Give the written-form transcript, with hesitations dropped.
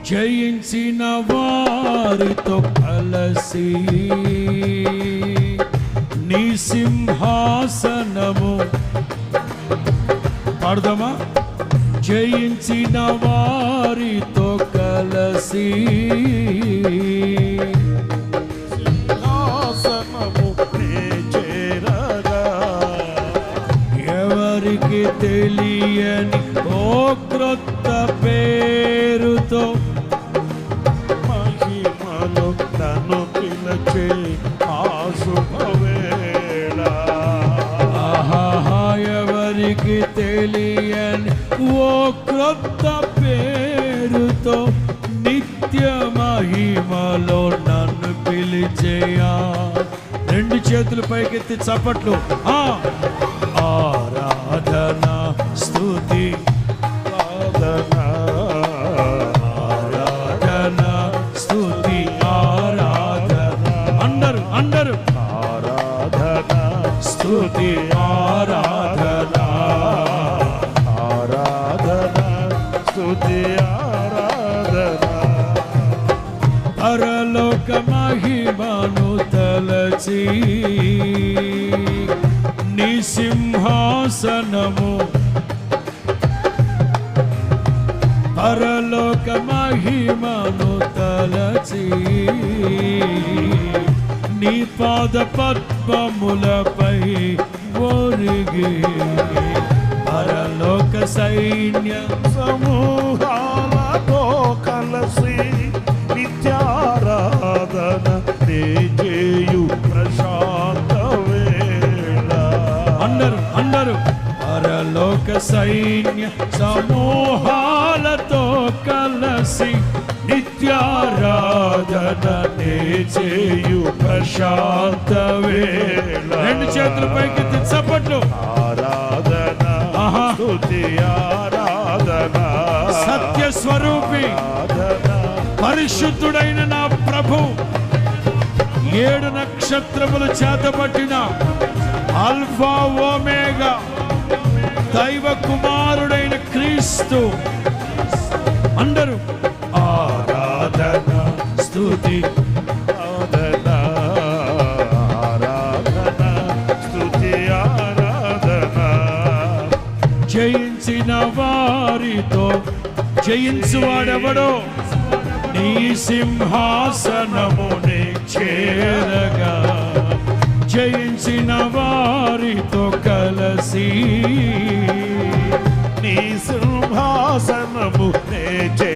జయించిన వారితో కలసి నీ సింహాసనము పాడదామా? జయించిన వారితో కలసి సింహాసనము చేరగా ఎవరికి తెలియని ఓ క్రొత్త పేరుతో మహిమలో నన్ను పిలచే ఆ శుభవేళ. ఆహా, ఎవరికి తెలియని ఓ క్రొత్త పేరుతో నిత్య మహిమలో నన్ను పిలిచేయా. రెండు చేతులు పైకెత్తి చప్పట్లు. ఆరాధన స్తుతి ఆరాధన స్తుతి ఆరాధన అందరు ఆరాధన స్తుతి ఆరాధన ఆరాధన స్తుతి ఆరాధన. పరలోక మహిమను తలచి నీ సింహాసనము పరలోక మహిమను తలచి నీ పాద పద్మములపై ఒరిగి పరలోక సైన్య సమూహాలతో కలసి నిత్యారాధన చేయు ప్రశాంత వేళ. అందరు పరలోక సైన్య సమూహాలతో కలసి నిత్యారాధన చేయు ప్రశాంత వేళ. రెండు చేతుల పైకి చప్పట్లు. ఆరాధన స్తుతి ఆరాధన సత్య స్వరూపి పరిశుద్ధుడైన నా ప్రభు 7 నక్షత్రములు చేతబట్టిన ఆల్ఫా ఓమేగా దైవ కుమారుడైన క్రీస్తు అందరూ ఆరాధన స్తుతి ఆరాధన ఆరాధన స్తుతి ఆరాధన. జయించిన వారితో జయించువాడెవడో నీ సింహాసనముని చేరగా జయించిన వారితో కలసి నీ సింహాసనము